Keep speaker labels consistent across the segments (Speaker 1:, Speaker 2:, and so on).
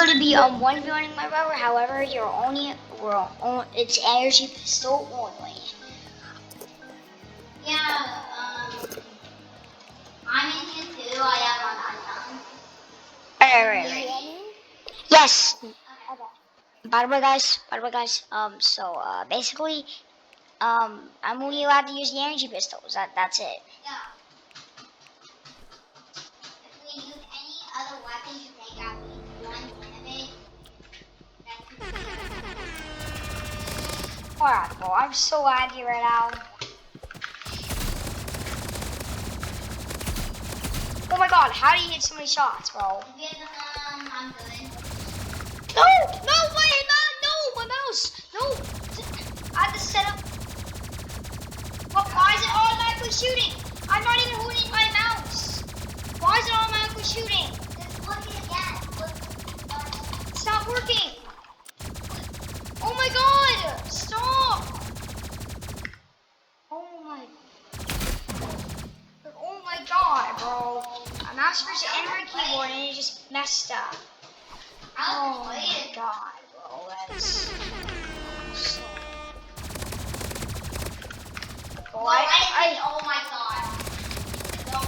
Speaker 1: going to be 1v1ing my brother. However, it's energy pistol only.
Speaker 2: Yeah, I'm in here too. I am on unknown.
Speaker 1: Right. Yes.
Speaker 2: Okay.
Speaker 1: By the way, guys. So basically, I'm only allowed to use the energy pistols. That's it.
Speaker 2: Yeah. If we use any other weapons to take at least one damage, that's
Speaker 1: Alright, bro. I'm so laggy right now. Oh my god, how do you hit so many shots, bro?
Speaker 2: I'm good.
Speaker 1: No, wait, no, my mouse. No, I have to set up. Why is it automatically shooting? I'm not even holding my mouse. Why is it automatically shooting?
Speaker 2: Just look it again. Look.
Speaker 1: It's not working. Oh my god, stop. Oh my god, bro. My mouse versus Android keyboard and it just messed up. Oh my god, bro. That's so...
Speaker 2: Oh my god. No.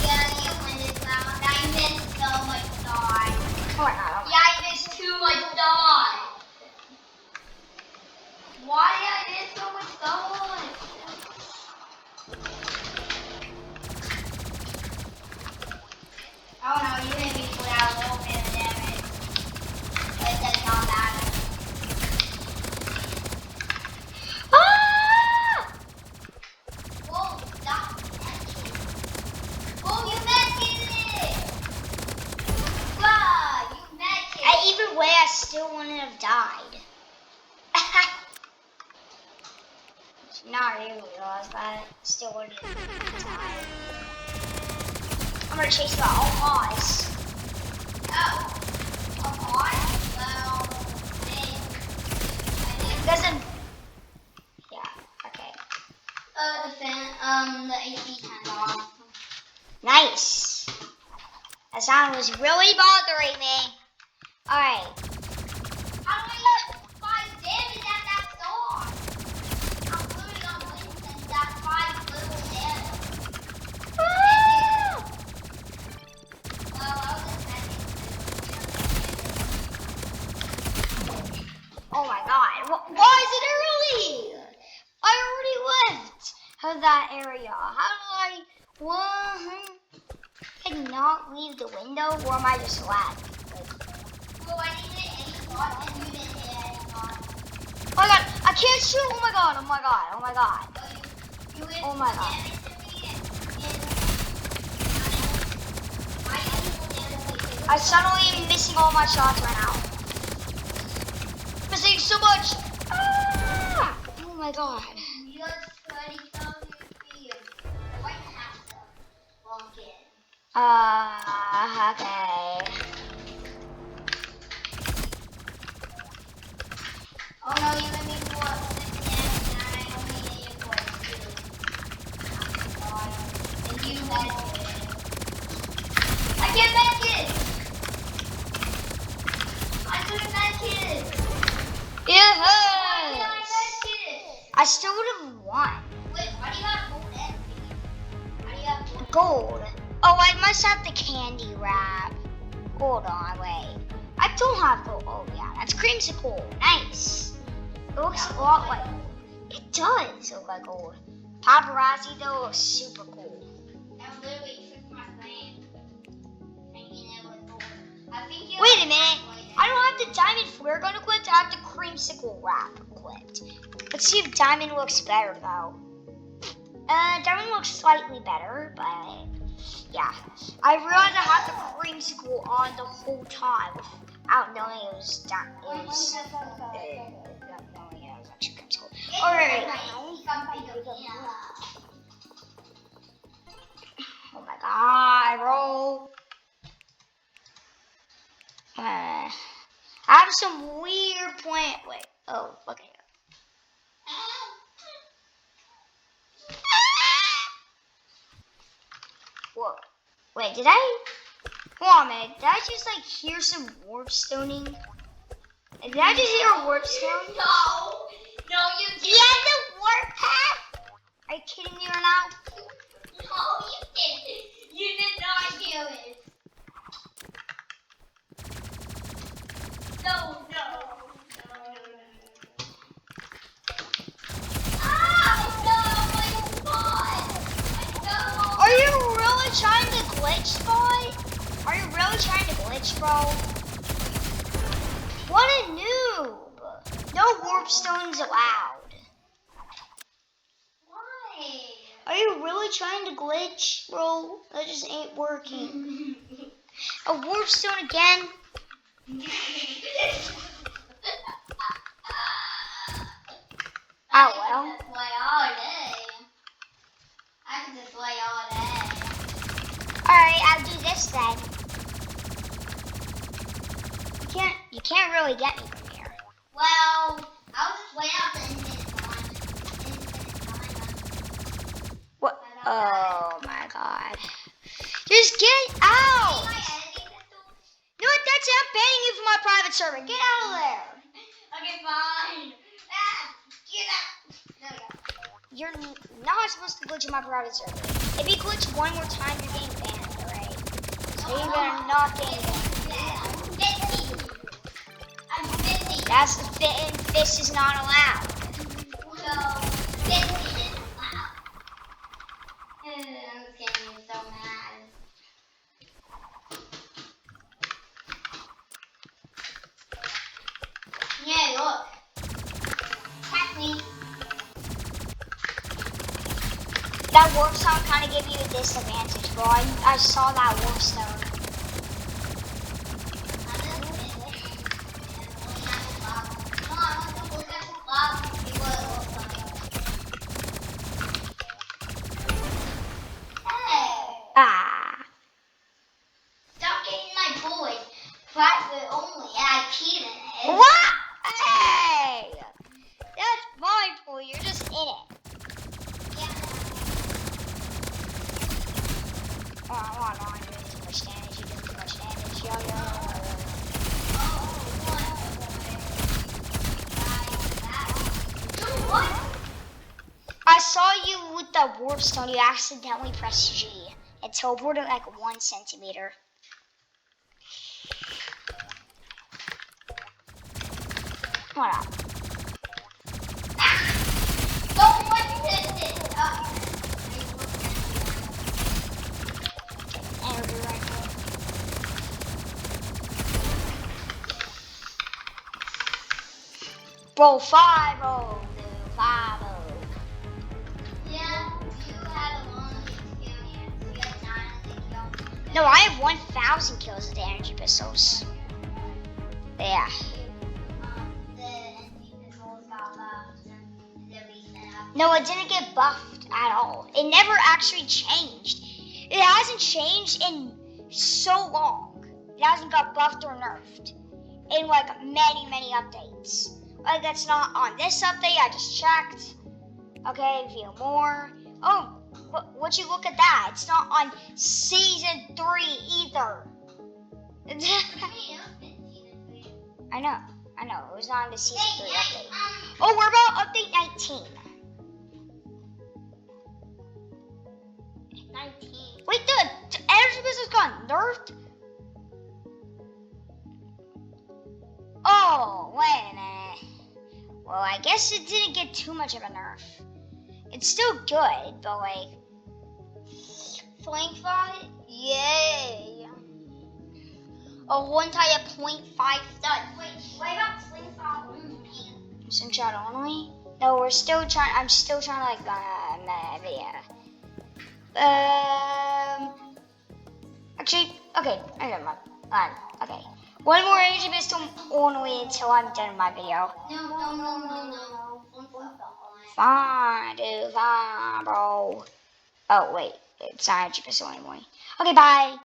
Speaker 2: Yeah, you win this round. I missed so much dodge.
Speaker 1: Oh my god.
Speaker 2: Yeah, I missed too much dodge. Why did I miss so much dodge? Oh no, you hit me without a little bit of damage. But it does not matter.
Speaker 1: Ah!
Speaker 2: Whoa, stop. Oh, you medkitted it! Wow, you medkitted.
Speaker 1: Either way, I still wouldn't have died. Not really realize that. Still wouldn't have died. I'm gonna chase you out. Oh, nice.
Speaker 2: Oh. Well,
Speaker 1: It doesn't. Yeah. Okay.
Speaker 2: The AC turned off.
Speaker 1: Nice. That sound was really bothering me. All right.
Speaker 2: How do I get 5 damage at that dog? I'm literally on Winston. That's 5 little damage. Well, I was
Speaker 1: Oh my god. Why is it early? I already left that area. How do I... What? Can not leave the window, or am I just lag?
Speaker 2: Well, I didn't hit any spot and you didn't hit any spot.
Speaker 1: Oh my god, I can't shoot. Oh my god.
Speaker 2: You
Speaker 1: Oh my god.
Speaker 2: damage to me and
Speaker 1: I suddenly am missing all my shots right now. Missing so much. Ah! Oh my god.
Speaker 2: you're sweaty something fear. I might have to walk in.
Speaker 1: Okay.
Speaker 2: Oh no, you let me go up 6 damage and I only hit you for 2. And you medkit. I can't medkit! I couldn't medkit!
Speaker 1: Yes.
Speaker 2: Why did I medkit?
Speaker 1: I still would have won.
Speaker 2: Wait, why do you have gold and Why do you have gold?
Speaker 1: Gold. Oh, I must have the candy wrap. Hold on, wait. I don't have gold. Oh yeah, that's creamsicle. Nice. It looks a lot like. It does look like gold. Paparazzi though looks super cool.
Speaker 2: That literally tricked my brain. Thinking it was gold. I think you
Speaker 1: Wait a minute. I don't have the diamond flare gun equipped. I have the creamsicle wrap equipped. Let's see if diamond looks better though. Diamond looks slightly better, but yeah. I realized I had the creamsicle on the whole time without knowing it was actually creamsicle. Alright. Oh my god, bro. I have some weird plant. Wait. Oh, look at it. Whoa. Wait, did I? Hold on a minute. Did I just like hear some warp stoning? Did I just hear a warp stone?
Speaker 2: No, you didn't.
Speaker 1: You had the warp path? Are you kidding me right now?
Speaker 2: No, you didn't. You did not hear it. No.
Speaker 1: Are you really trying to glitch, Spot? Are you really trying to glitch, bro? What a noob! No warp stones allowed.
Speaker 2: Why?
Speaker 1: Are you really trying to glitch, bro? That just ain't working. A warp stone again? Oh well.
Speaker 2: I could just play all day. I could just play all day.
Speaker 1: Alright, I'll do this then. You can't really get me from here.
Speaker 2: Well, I'll just wait out the infinite time.
Speaker 1: What? Oh my god. Just get out! You know what? That's it. I'm banning you from my private server. Get out of there.
Speaker 2: Okay, fine. Get out. There we go.
Speaker 1: You're not supposed to glitch in my private server. If you glitch one more time, you're getting banned, alright? So you better not get banned.
Speaker 2: 50. I'm 50.
Speaker 1: That's the fit, and this is not allowed.
Speaker 2: So, 50 is allowed. I'm just getting so mad. Yeah, look. Attack me.
Speaker 1: That warp stone kind of gave you a disadvantage, bro. I saw that warp stone. Ah.
Speaker 2: Stop getting my boys. Private only, and I peed in it.
Speaker 1: What? Hey! That's my pool. You're just in it. Oh, come on, you're doing too much damage. You're doing too much damage. Yo. I saw you with the warp stone. You accidentally pressed G. It teleported like 1 centimeter. Come on up.
Speaker 2: Don't want this.
Speaker 1: Energy rifle. Bro, 5-0, dude. 5-0.
Speaker 2: Yeah, you had a long experience. You had 9 kills.
Speaker 1: No, I have 1,000 kills with the energy pistols. Yeah.
Speaker 2: The NC pistols got buffed and the recent update.
Speaker 1: No, it didn't get buffed at all. It never actually changed. It hasn't changed in so long. It hasn't got buffed or nerfed in like many, many updates. Like that's not on this update. I just checked. Okay, view more. Oh, would you look at that? It's not on season 3 either. I know. It was not on the season 3 update. Oh, we're about update 19.
Speaker 2: 19.
Speaker 1: Wait, the energy pistol's got nerfed? Oh, wait a minute. Well, I guess it didn't get too much of a nerf. It's still good, but like... Flame fight? Yay! A one type of 0.5 stud.
Speaker 2: Wait, what about slingshot only?
Speaker 1: Slingshot only? No, I'm still trying to like, yeah. Actually, okay, I got my, okay. One more energy pistol only until I'm done with my video.
Speaker 2: No.
Speaker 1: Fine, dude, fine, bro. Oh, wait, it's not energy pistol anymore. Okay, bye.